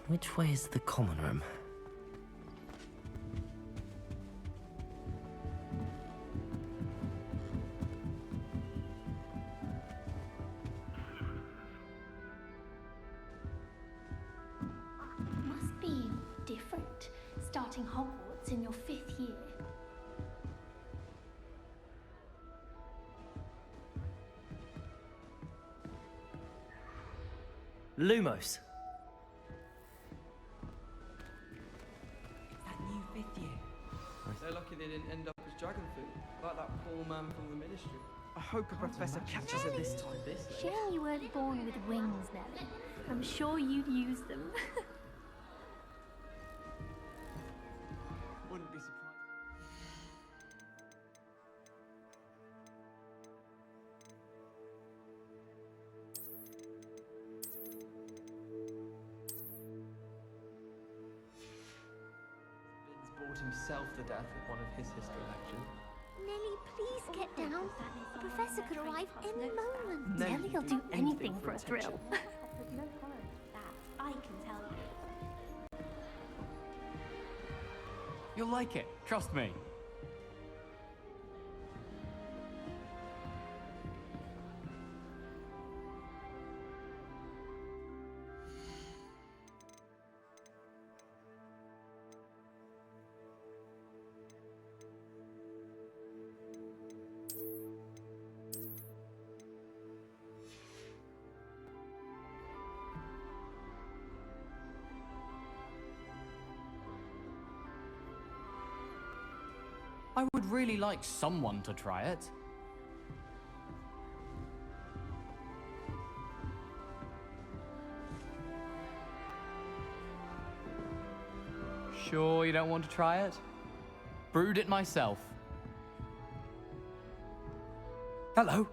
Which way is the common room? Must be different, starting Hogwarts in your 5th year. Lumos! That new 5th year. They're lucky they didn't end up as dragon food, like that poor man from the ministry. I hope a professor catches her this time. Shame you weren't born with wings, Nelly. I'm sure you'd use them. Wouldn't be surprised. Vince bored himself to death with one of his history lectures. Nelly, please get down. The professor could arrive any moment. Nelly Nelly'll will do do anything anything for a for attention. thrill. There's no tolerance for that, I can tell you. You'll like it, trust me. I would really like someone to try it. Sure you don't want to try it? Brewed it myself. Hello,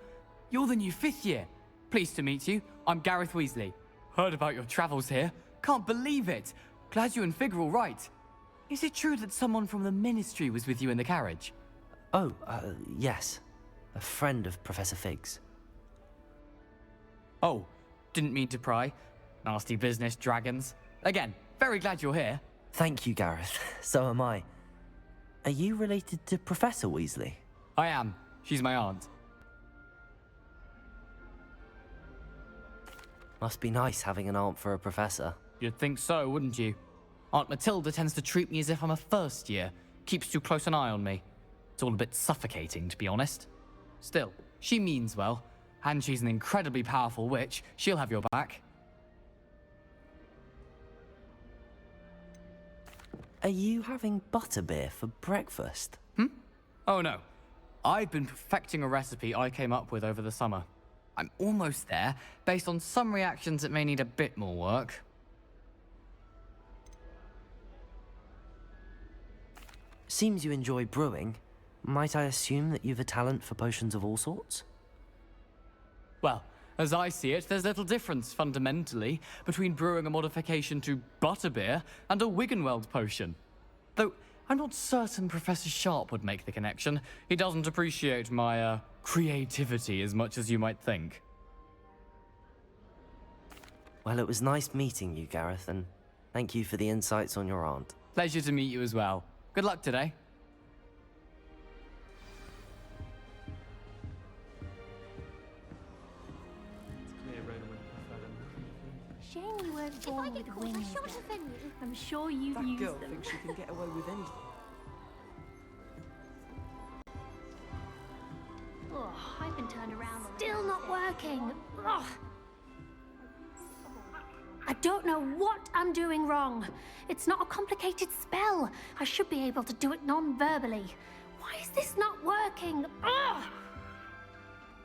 you're the new 5th year. Pleased to meet you. I'm Gareth Weasley. Heard about your travels here. Can't believe it. Glad you and Fig are all right. Is it true that someone from the Ministry was with you in the carriage? Oh, yes. A friend of Professor Fig's. Oh, didn't mean to pry. Nasty business, dragons. Again, very glad you're here. Thank you, Gareth. So am I. Are you related to Professor Weasley? I am. She's my aunt. Must be nice having an aunt for a professor. You'd think so, wouldn't you? Aunt Matilda tends to treat me as if I'm a first year. Keeps too close an eye on me. It's all a bit suffocating, to be honest. Still, she means well. And she's an incredibly powerful witch. She'll have your back. Are you having butterbeer for breakfast? Oh no. I've been perfecting a recipe I came up with over the summer. I'm almost there. Based on some reactions, it may need a bit more work. Seems you enjoy brewing. Might I assume that you've a talent for potions of all sorts? Well, as I see it, there's little difference, fundamentally, between brewing a modification to butterbeer and a Wiggenweld potion. Though, I'm not certain Professor Sharp would make the connection. He doesn't appreciate my, creativity as much as you might think. Well, it was nice meeting you, Gareth, and thank you for the insights on your aunt. Pleasure to meet you as well. Good luck today. It's clear Rowling would prefer them. Shame you weren't born with I wings. shot Nelly. offend you. I'm sure you'd That use girl them. thinks she can get away with anything. Oh, I've been turned around. Still not working. Ugh. I don't know what I'm doing wrong. It's not a complicated spell. I should be able to do it non-verbally. Why is this not working? Ugh.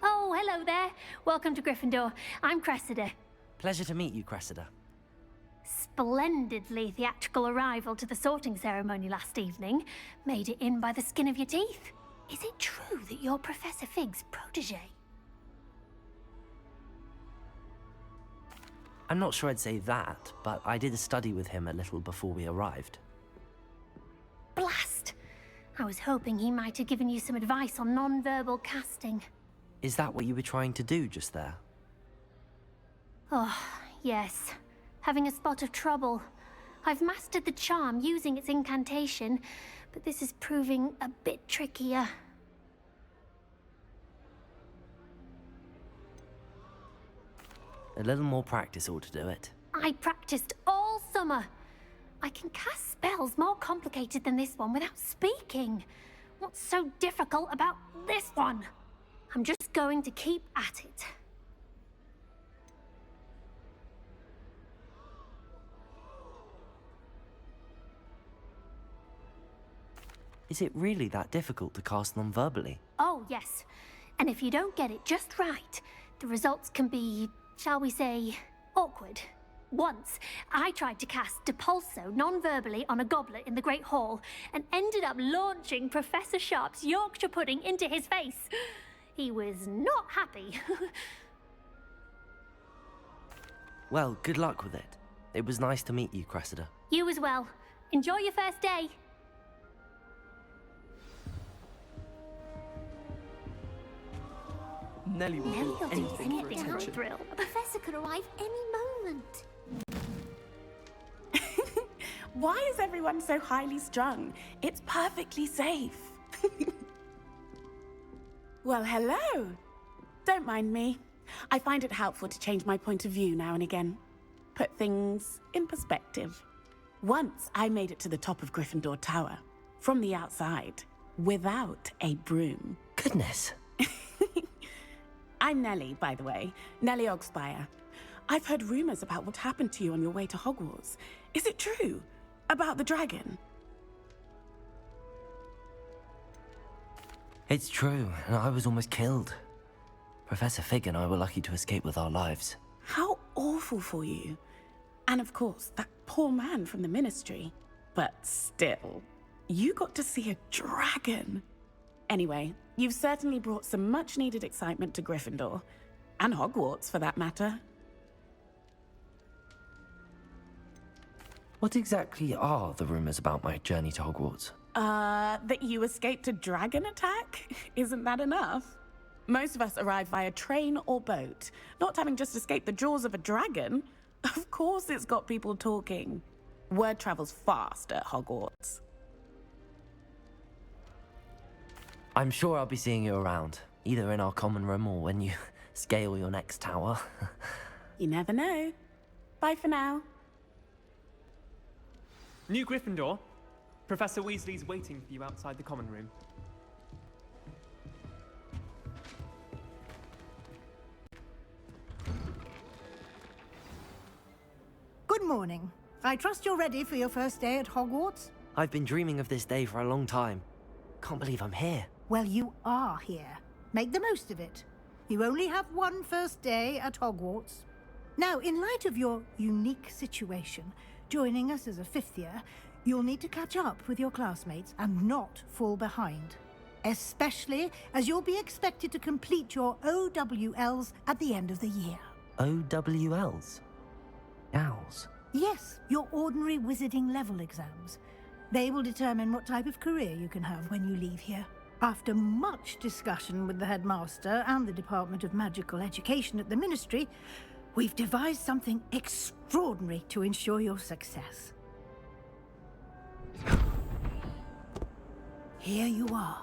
Oh, hello there. Welcome to Gryffindor. I'm Cressida. Pleasure to meet you, Cressida. Splendidly theatrical arrival to the sorting ceremony last evening. Made it in by the skin of your teeth. Is it true that you're Professor Fig's protege? I'm not sure I'd say that, but I did study with him a little before we arrived. Blast! I was hoping he might have given you some advice on non-verbal casting. Is that what you were trying to do just there? Oh, yes. Having a spot of trouble. I've mastered the charm using its incantation, but this is proving a bit trickier. A little more practice ought to do it. I practiced all summer. I can cast spells more complicated than this one without speaking. What's so difficult about this one? I'm just going to keep at it. Is it really that difficult to cast non-verbally? Oh, yes. And if you don't get it just right, the results can be, shall we say, awkward. Once, I tried to cast Depulso non-verbally on a goblet in the Great Hall and ended up launching Professor Sharp's Yorkshire pudding into his face. He was not happy. Well, good luck with it. It was nice to meet you, Cressida. You as well. Enjoy your first day. Nelly will Nelly do will do anything for anything for a attention. thrill. A professor could arrive any moment. Why is everyone so highly strung? It's perfectly safe. Well, hello. Don't mind me. I find it helpful to change my point of view now and again. Put things in perspective. Once I made it to the top of Gryffindor Tower, from the outside, without a broom. Goodness. I'm Nelly, by the way. Nelly Ogspire. I've heard rumors about what happened to you on your way to Hogwarts. Is it true? About the dragon? It's true, and I was almost killed. Professor Fig and I were lucky to escape with our lives. How awful for you. And of course, that poor man from the Ministry. But still, you got to see a dragon. Anyway, you've certainly brought some much-needed excitement to Gryffindor. And Hogwarts, for that matter. What exactly are the rumors about my journey to Hogwarts? That you escaped a dragon attack? Isn't that enough? Most of us arrive via train or boat, not having just escaped the jaws of a dragon. Of course it's got people talking. Word travels fast at Hogwarts. I'm sure I'll be seeing you around, either in our common room or when you scale your next tower. You never know. Bye for now. New Gryffindor. Professor Weasley's waiting for you outside the common room. Good morning. I trust you're ready for your first day at Hogwarts? I've been dreaming of this day for a long time. Can't believe I'm here. Well, you are here. Make the most of it. You only have one first day at Hogwarts. Now, in light of your unique situation, joining us as a fifth year, you'll need to catch up with your classmates and not fall behind. Especially as you'll be expected to complete your OWLs at the end of the year. OWLs? Owls? Yes, your ordinary wizarding level exams. They will determine what type of career you can have when you leave here. After much discussion with the headmaster and the Department of Magical Education at the Ministry, we've devised something extraordinary to ensure your success. Here you are.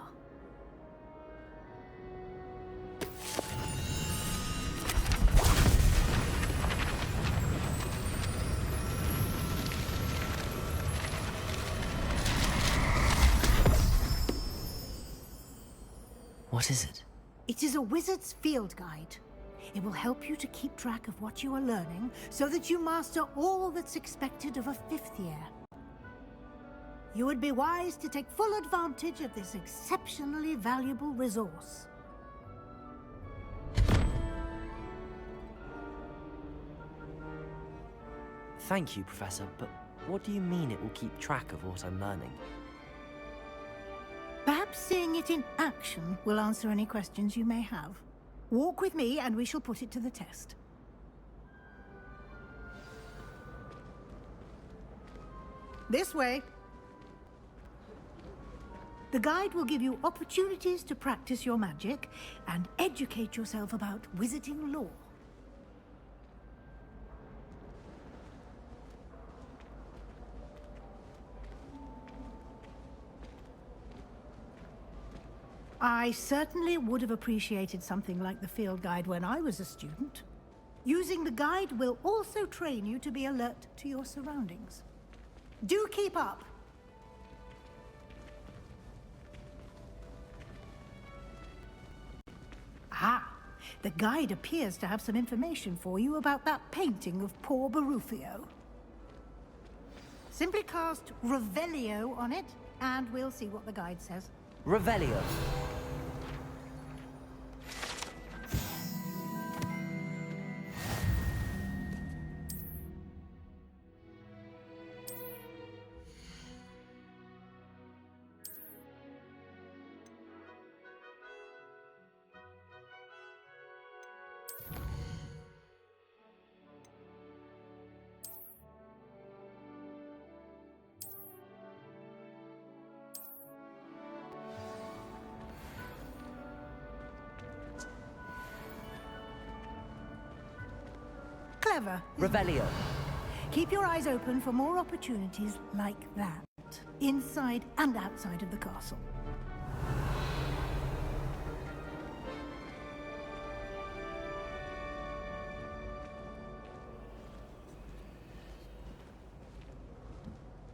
What is it? It is a wizard's field guide. It will help you to keep track of what you are learning so that you master all that's expected of a fifth year. You would be wise to take full advantage of this exceptionally valuable resource. Thank you, Professor, but what do you mean it will keep track of what I'm learning? Perhaps seeing it in action will answer any questions you may have. Walk with me and we shall put it to the test. This way. The guide will give you opportunities to practice your magic and educate yourself about wizarding lore. I certainly would have appreciated something like the field guide when I was a student. Using the guide will also train you to be alert to your surroundings. Do keep up! Ah, the guide appears to have some information for you about that painting of poor Barufio. Simply cast Revelio on it, and we'll see what the guide says. Revelio. Clever. Revelio. Keep your eyes open for more opportunities like that, inside and outside of the castle.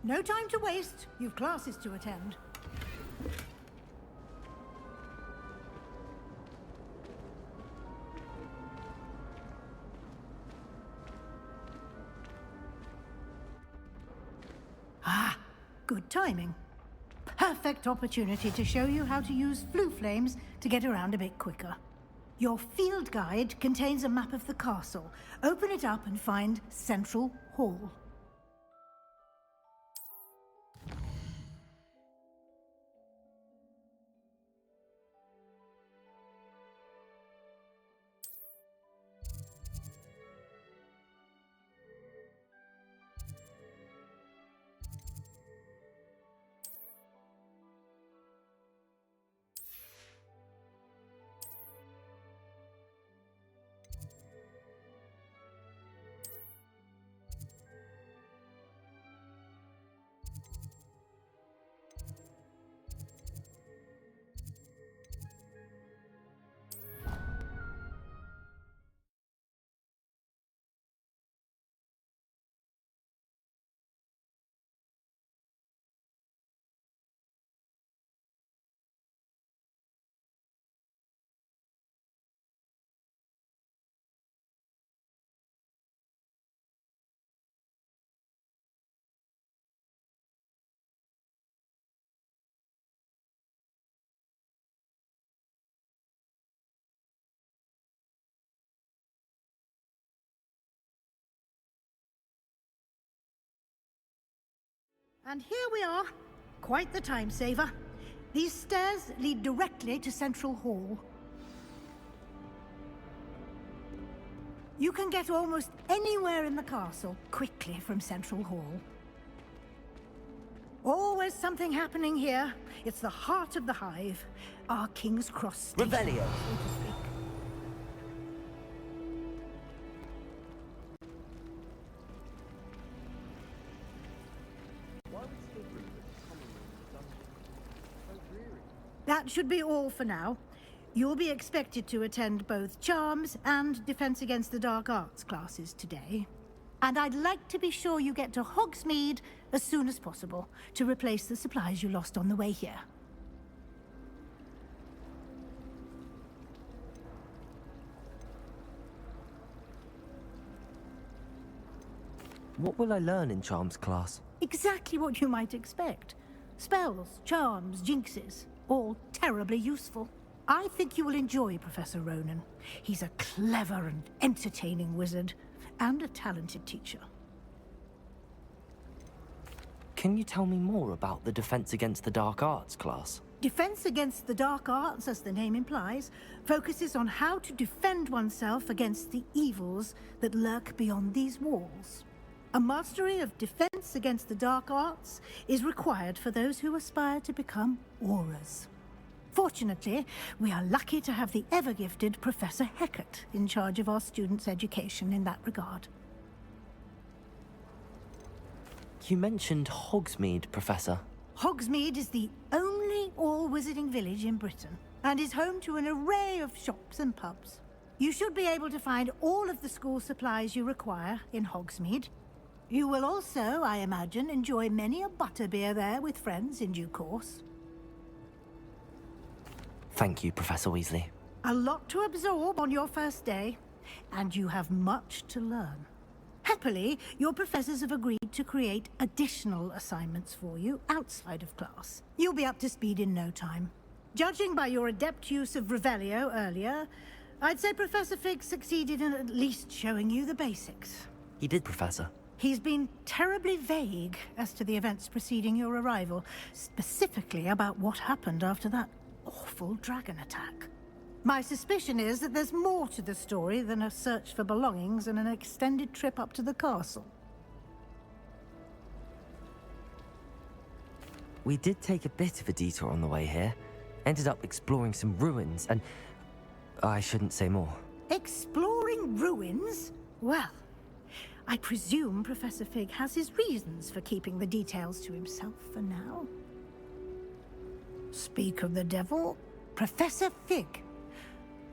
No time to waste. You've classes to attend. Ah, good timing. Perfect opportunity to show you how to use flue flames to get around a bit quicker. Your field guide contains a map of the castle. Open it up and find Central Hall. And here we are. Quite the time saver. These stairs lead directly to Central Hall. You can get almost anywhere in the castle quickly from Central Hall. Always something happening here. It's the heart of the hive. Our King's Cross station, Revelio. so to speak. That should be all for now. You'll be expected to attend both Charms and Defense Against the Dark Arts classes today. And I'd like to be sure you get to Hogsmeade as soon as possible to replace the supplies you lost on the way here. What will I learn in Charms class? Exactly what you might expect. Spells, charms, jinxes, all terribly useful. I think you will enjoy Professor Ronan. He's a clever and entertaining wizard, and a talented teacher. Can you tell me more about the Defense Against the Dark Arts class? Defense Against the Dark Arts, as the name implies, focuses on how to defend oneself against the evils that lurk beyond these walls. A mastery of Defense Against the Dark Arts is required for those who aspire to become auras. Fortunately, we are lucky to have the ever-gifted Professor Hecat in charge of our students' education in that regard. You mentioned Hogsmeade, Professor. Hogsmeade is the only all-wizarding village in Britain. and is home to an array of shops and pubs. You should be able to find all of the school supplies you require in Hogsmeade. You will also, I imagine, enjoy many a butterbeer there with friends in due course. Thank you, Professor Weasley. A lot to absorb on your first day, and you have much to learn. Happily, your professors have agreed to create additional assignments for you outside of class. You'll be up to speed in no time. Judging by your adept use of Revelio earlier, I'd say Professor Fig succeeded in at least showing you the basics. He did, Professor. He's been terribly vague as to the events preceding your arrival, specifically about what happened after that awful dragon attack. My suspicion is that there's more to the story than a search for belongings and an extended trip up to the castle. We did take a bit of a detour on the way here. Ended up exploring some ruins and... I shouldn't say more. Exploring ruins? Well, I presume Professor Fig has his reasons for keeping the details to himself for now. Speak of the devil, Professor Fig.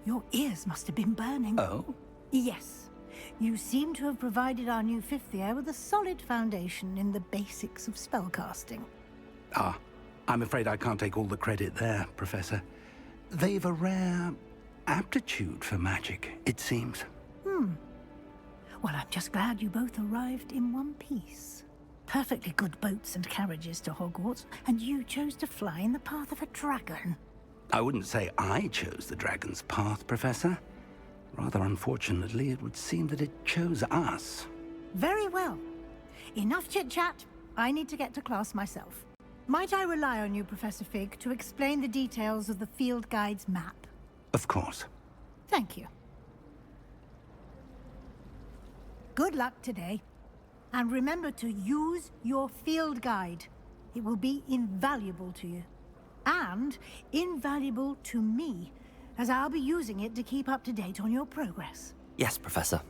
Your ears must have been burning. Oh? Yes. You seem to have provided our new fifth year with a solid foundation in the basics of spellcasting. Ah, I'm afraid I can't take all the credit there, Professor. They've a rare aptitude for magic, it seems. Well, I'm just glad you both arrived in one piece. Perfectly good boats and carriages to Hogwarts, and you chose to fly in the path of a dragon. I wouldn't say I chose the dragon's path, Professor. Rather unfortunately, it would seem that it chose us. Very well. Enough chit-chat. I need to get to class myself. Might I rely on you, Professor Fig, to explain the details of the field guide's map? Of course. Thank you. Good luck today. And remember to use your field guide. It will be invaluable to you. And invaluable to me, as I'll be using it to keep up to date on your progress. Yes, Professor.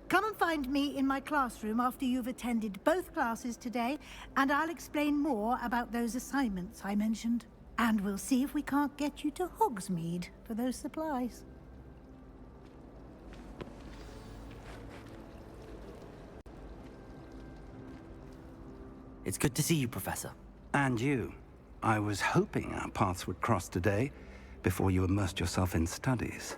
Come and find me in my classroom after you've attended both classes today, and I'll explain more about those assignments I mentioned. And we'll see if we can't get you to Hogsmeade for those supplies. It's good to see you, Professor. And you. I was hoping our paths would cross today, before you immersed yourself in studies.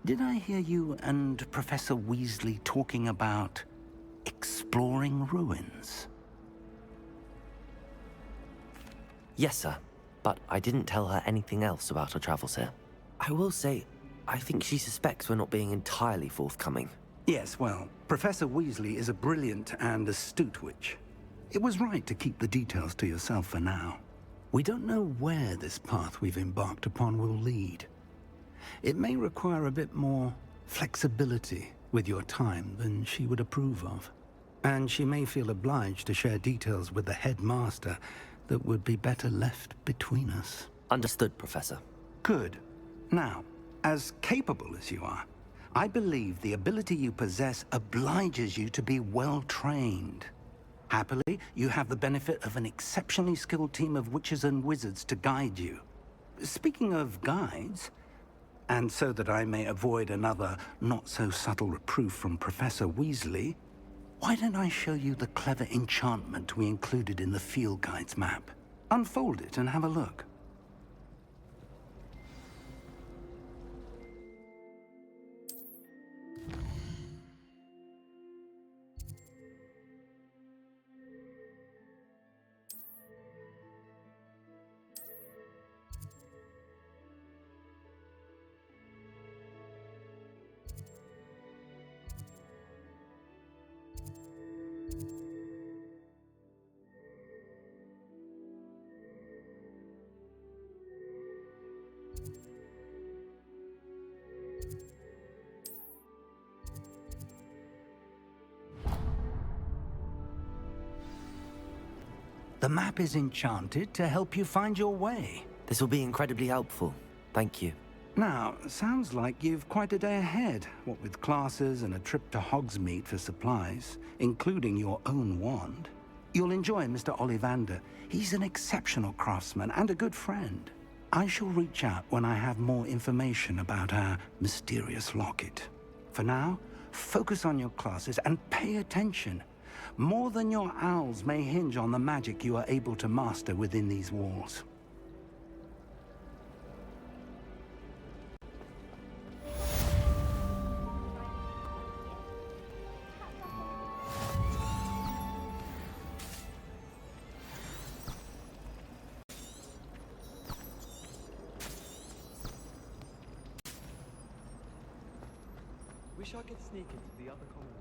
Did I hear you and Professor Weasley talking about exploring ruins? Yes, sir. But I didn't tell her anything else about her travels here. I will say, I think she suspects we're not being entirely forthcoming. Yes, well, Professor Weasley is a brilliant and astute witch. It was right to keep the details to yourself for now. We don't know where this path we've embarked upon will lead. It may require a bit more flexibility with your time than she would approve of. And she may feel obliged to share details with the headmaster that would be better left between us. Understood, Professor. Good. Now, as capable as you are, I believe the ability you possess obliges you to be well trained. Happily, you have the benefit of an exceptionally skilled team of witches and wizards to guide you. Speaking of guides, and so that I may avoid another not-so-subtle reproof from Professor Weasley, why don't I show you the clever enchantment we included in the field guide's map? Unfold it and have a look. The map is enchanted to help you find your way. This will be incredibly helpful. Thank you. Now, sounds like you've quite a day ahead, what with classes and a trip to Hogsmeade for supplies, including your own wand. You'll enjoy Mr. Ollivander. He's an exceptional craftsman and a good friend. I shall reach out when I have more information about our mysterious locket. For now, focus on your classes and pay attention. More than your owls may hinge on the magic you are able to master within these walls. Wish I could sneak into the other common room.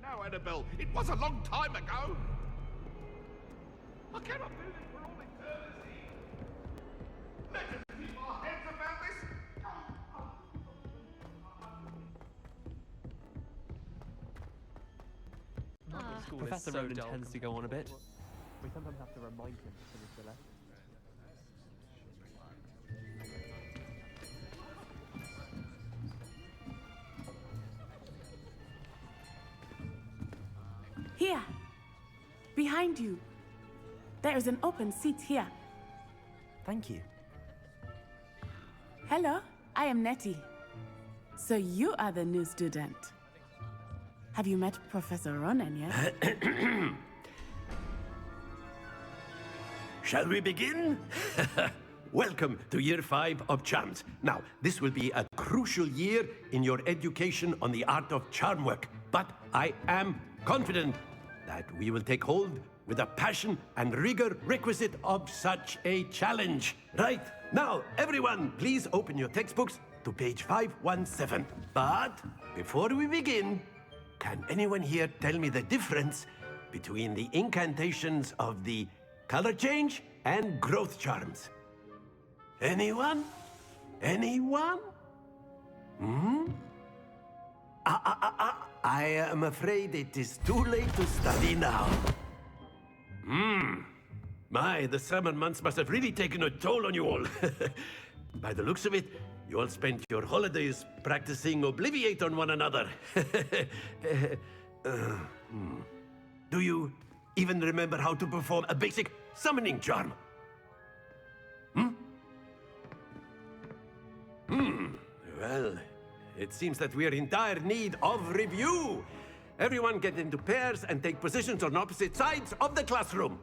Now, Annabelle, it was a long time ago. I cannot do this for all eternity. Let us keep our heads about this. School Professor is so Rowling dull tends to compared go on a bit. We sometimes have to remind him to finish the lesson. Here. Behind you. There is an open seat here. Thank you. Hello, I am Nettie. So you are the new student. Have you met Professor Ronan yet? Shall we begin? Welcome to Year 5 of Charms. Now, this will be a crucial year in your education on the art of charm work, but I am confident that we will take hold with the passion and rigor requisite of such a challenge. Right, now, everyone, please open your textbooks to page 517. But before we begin, can anyone here tell me the difference between the incantations of the color change and growth charms? Anyone? Anyone? I am afraid it is too late to study now. My, the summer months must have really taken a toll on you all. By the looks of it, you all spent your holidays practicing Obliviate on one another. Do you even remember how to perform a basic summoning charm? Well, it seems that we are in dire need of review. Everyone get into pairs and take positions on opposite sides of the classroom.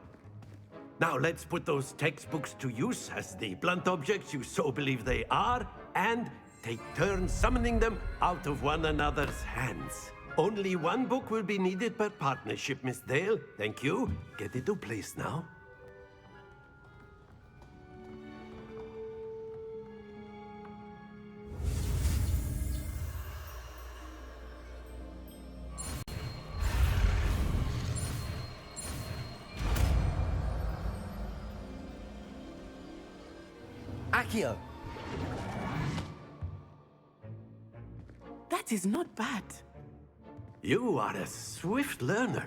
Now let's put those textbooks to use as the blunt objects you so believe they are, and take turns summoning them out of one another's hands. Only one book will be needed per partnership, Miss Dale. Thank you. Get into place now. Accio! That is not bad. You are a swift learner.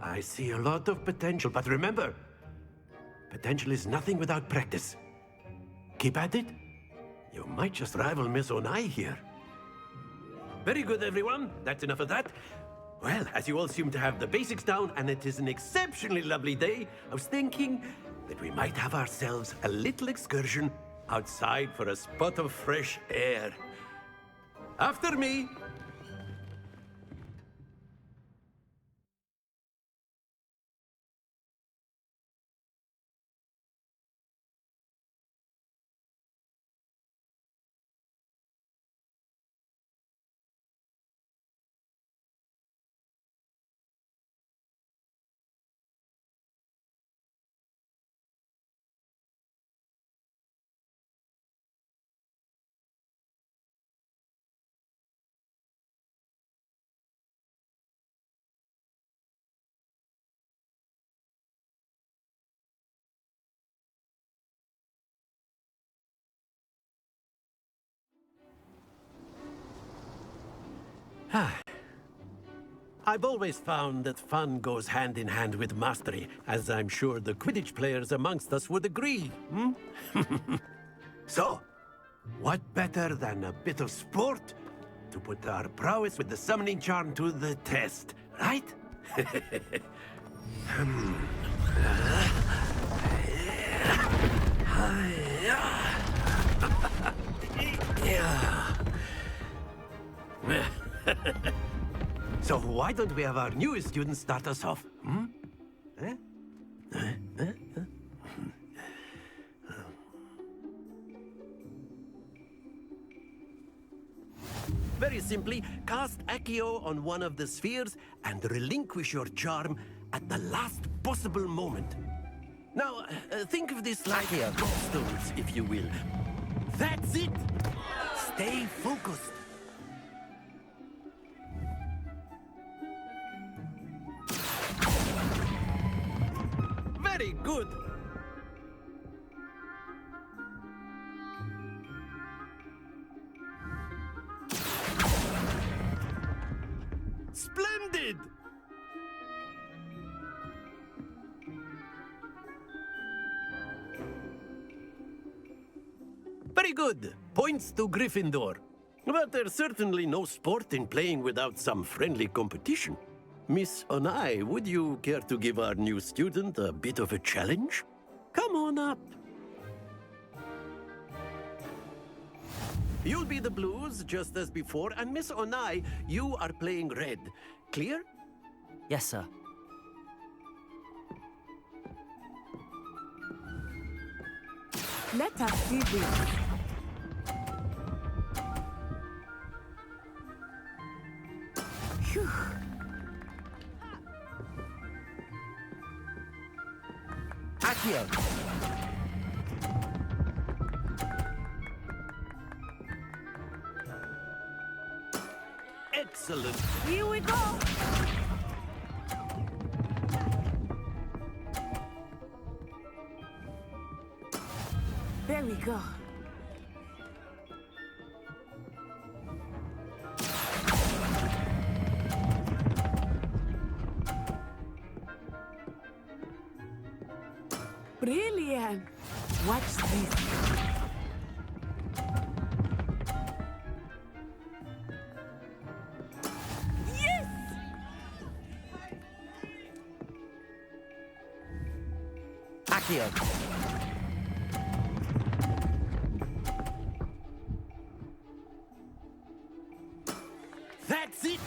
I see a lot of potential, but remember, potential is nothing without practice. Keep at it. You might just rival Miss Onai here. Very good, everyone. That's enough of that. Well, as you all seem to have the basics down, and it is an exceptionally lovely day, I was thinking that we might have ourselves a little excursion outside for a spot of fresh air. After me! I've always found that fun goes hand in hand with mastery, as I'm sure the Quidditch players amongst us would agree. So, what better than a bit of sport to put our prowess with the summoning charm to the test, right? So why don't we have our newest student start us off? Very simply, cast Accio on one of the spheres and relinquish your charm at the last possible moment. Now, think of this like gobstones, if you will. That's it! Stay focused. Very good. Splendid! Very good. Points to Gryffindor. But there's certainly no sport in playing without some friendly competition. Miss Onai, would you care to give our new student a bit of a challenge? Come on up. You'll be the blues, just as before, and Miss Onai, you are playing red. Clear? Yes, sir. Let us see this. Phew. Accio! Excellent. Here we go. There we go. Brilliant. Watch this. Yes! Accio! That's it!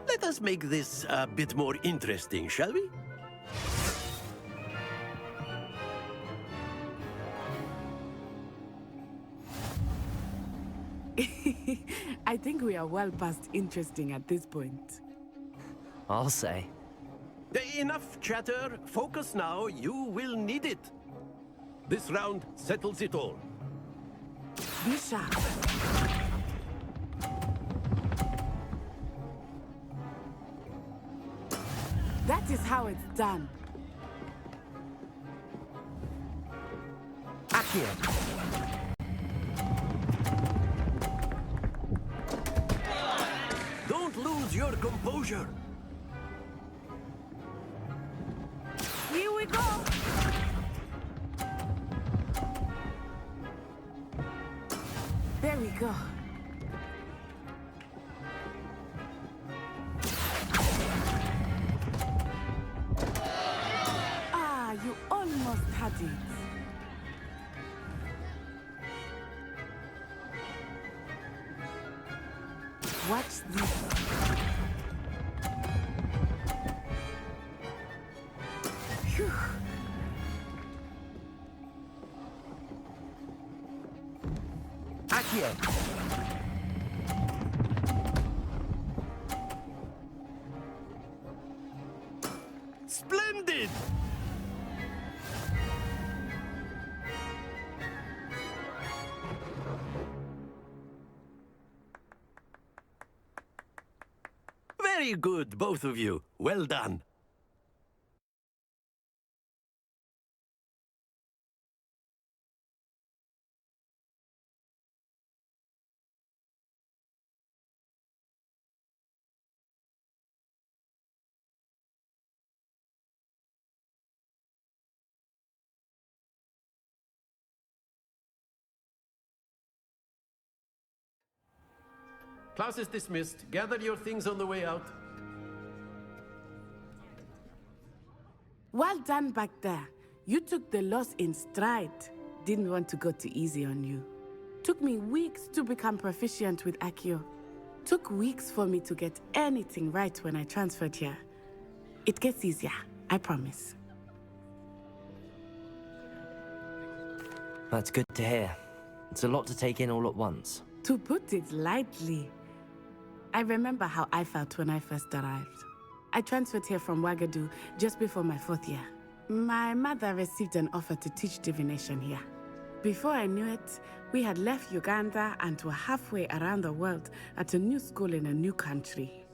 Let us make this a bit more interesting, shall we? I think we are well past interesting at this point. I'll say. Enough chatter. Focus now. You will need it. This round settles it all. Be sharp. That is how it's done. Accio! Don't lose your composure. Here we go. There we go. Ah, you almost had it. Watch this. Phew. Accio! Splendid! Very good, both of you. Well done. class is dismissed. Gather your things on the way out. Well done back there. You took the loss in stride. Didn't want to go too easy on you. Took me weeks to become proficient with Accio. Took weeks for me to get anything right when I transferred here. It gets easier, I promise. That's good to hear. It's a lot to take in all at once. To put it lightly, I remember how I felt when I first arrived. I transferred here from Ouagadougou just before my 4th year. My mother received an offer to teach divination here. Before I knew it, we had left Uganda and were halfway around the world at a new school in a new country.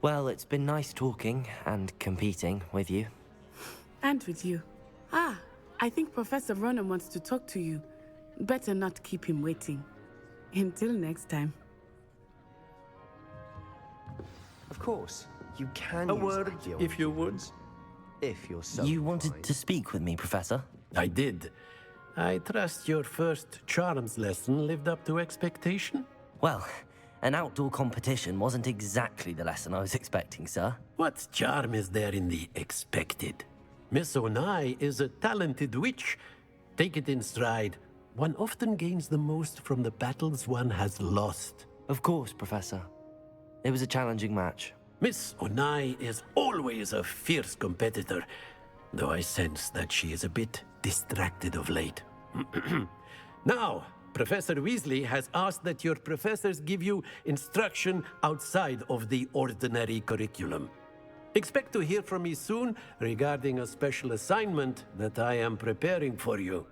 Well, it's been nice talking and competing with you. And with you. Ah, I think Professor Ronan wants to talk to you. Better not keep him waiting. Until next time. Of course, you can A use word, Accio if you would. if you're so You wanted inclined. to speak with me, Professor? I did. I trust your first charms lesson lived up to expectation? Well, an outdoor competition wasn't exactly the lesson I was expecting, sir. What charm is there in the expected? Miss Onai is a talented witch. Take it in stride. One often gains the most from the battles one has lost. Of course, Professor. It was a challenging match. Miss Onai is always a fierce competitor, though I sense that she is a bit distracted of late. Now, Professor Weasley has asked that your professors give you instruction outside of the ordinary curriculum. Expect to hear from me soon regarding a special assignment that I am preparing for you.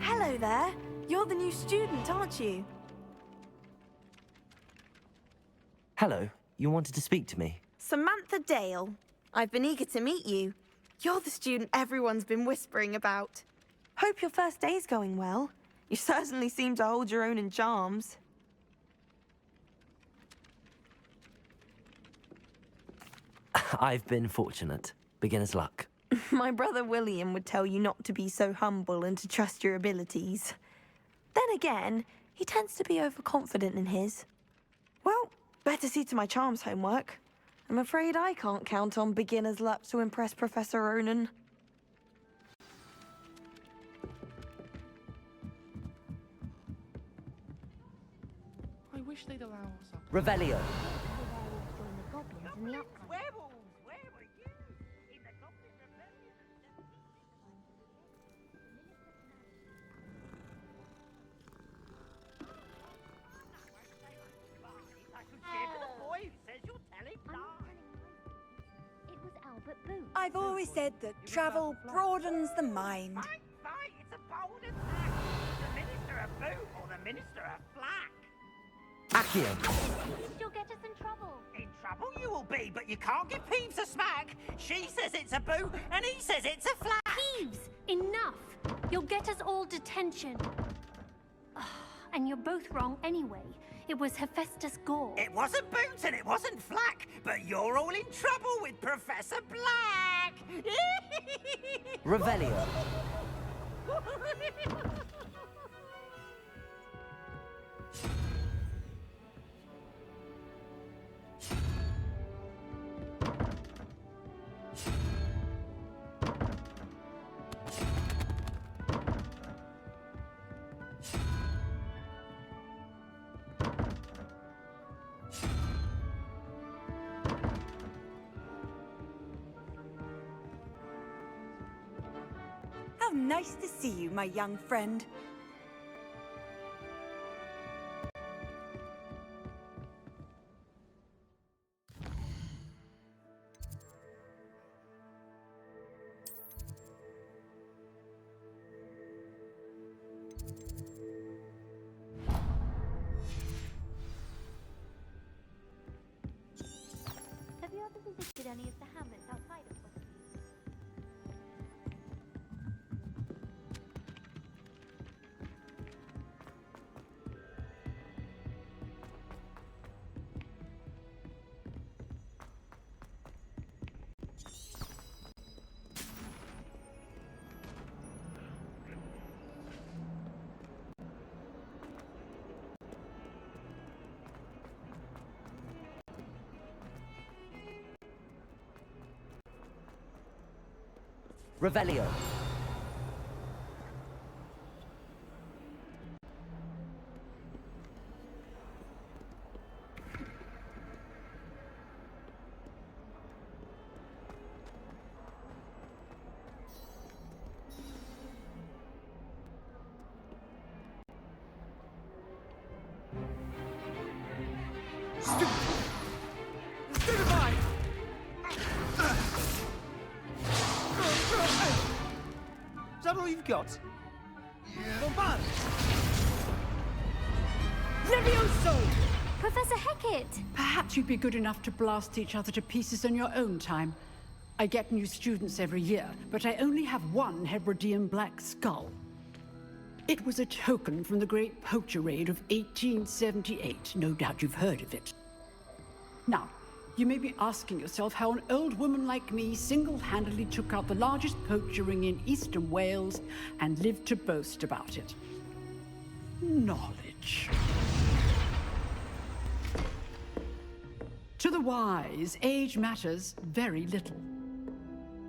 Hello there. You're the new student, aren't you? Hello, you wanted to speak to me? Samantha Dale. I've been eager to meet you. You're the student everyone's been whispering about. Hope your first day's going well. You certainly seem to hold your own in charms. I've been fortunate. Beginner's luck. My brother William would tell you not to be so humble and to trust your abilities. Then again, he tends to be overconfident in his. Well, better see to my charms homework. I'm afraid I can't count on beginner's luck to impress Professor Ronan. I wish they'd allow us up. Revelio. I've always said that travel broadens the mind. It's a bold attack. The Minister of Boot or the Minister of Flack. Accio. You'll get us in trouble. In trouble you will be, but you can't give Peeves a smack. She says it's a boot and he says it's a flack. Peeves, enough. You'll get us all detention. And you're both wrong anyway. It was Hephaestus Gore. It wasn't Boot and it wasn't Flack, but you're all in trouble with Professor Black. Revelio. How nice to see you, my young friend. Have you ever visited any of the hamlets outside of Portkey? Revelio. Is that all you've got? Bombard! Levioso! Professor Hecat! Perhaps you'd be good enough to blast each other to pieces in your own time. I get new students every year, but I only have one Hebridean black skull. It was a token from the Great Poacher Raid of 1878. No doubt you've heard of it. Now, you may be asking yourself how an old woman like me single-handedly took out the largest poacher ring in eastern Wales and lived to boast about it. Knowledge. To the wise, age matters very little.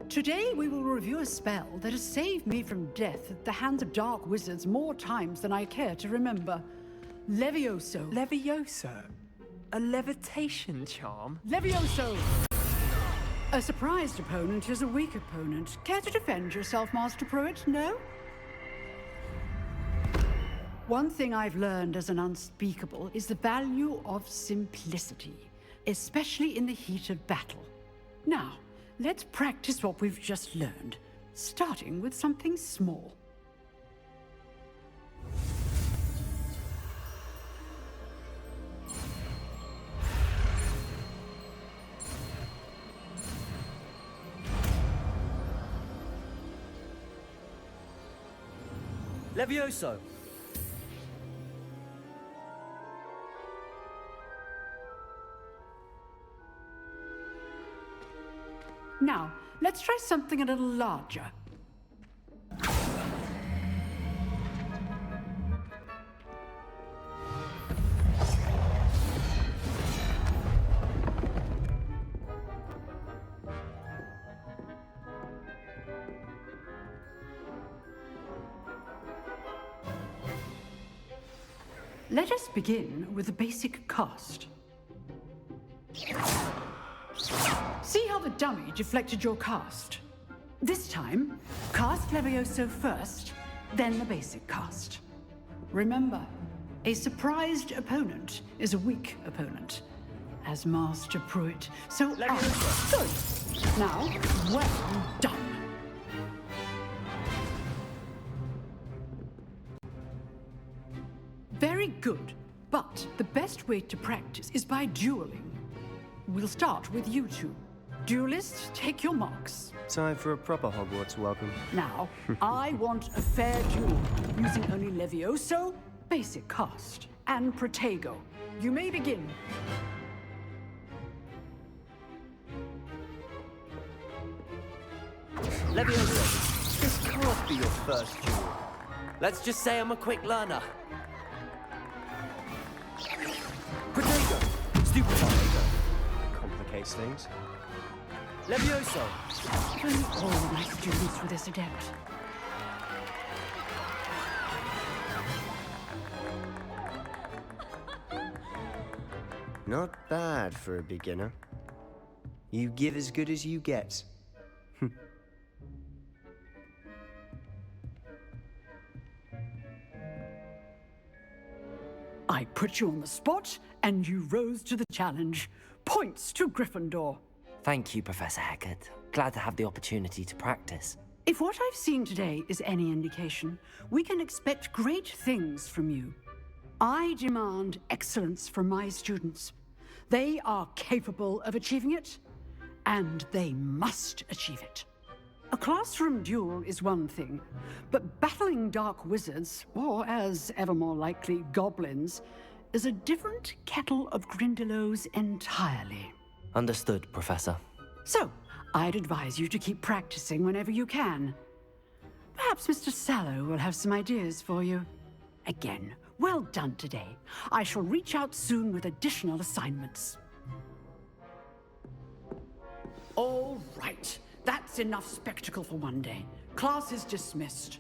Today we will review a spell that has saved me from death at the hands of dark wizards more times than I care to remember. Levioso. Levioso? A levitation charm? Levioso! A surprised opponent is a weak opponent. Care to defend yourself, Master Pruitt? No? One thing I've learned as an unspeakable is the value of simplicity, especially in the heat of battle. Now, let's practice what we've just learned, starting with something small. Levioso! Now, let's try something a little larger. Let us begin with the basic cast. See how the dummy deflected your cast? This time, cast Levioso first, then the basic cast. Remember, a surprised opponent is a weak opponent, as Master Pruitt so good. Now, well done. Very good, but the best way to practice is by dueling. We'll start with you two. Duelists, take your marks. Time for a proper Hogwarts welcome. Now, I want a fair duel, using only Levioso, basic cast, and Protego. You may begin. Levioso! This can't be your first duel. Let's just say I'm a quick learner. Protego! Stupefy! Complicates things. Levioso! If only all my students were this adept. Not bad for a beginner. You give as good as you get. I put you on the spot, and you rose to the challenge. Points to Gryffindor. Thank you, Professor Hecat. Glad to have the opportunity to practice. If what I've seen today is any indication, we can expect great things from you. I demand excellence from my students. They are capable of achieving it, and they must achieve it. A classroom duel is one thing, but battling dark wizards, or as ever more likely, goblins, is a different kettle of Grindylows entirely. Understood, Professor. So, I'd advise you to keep practicing whenever you can. Perhaps Mr. Sallow will have some ideas for you. Again, well done today. I shall reach out soon with additional assignments. All right. That's enough spectacle for one day. Class is dismissed.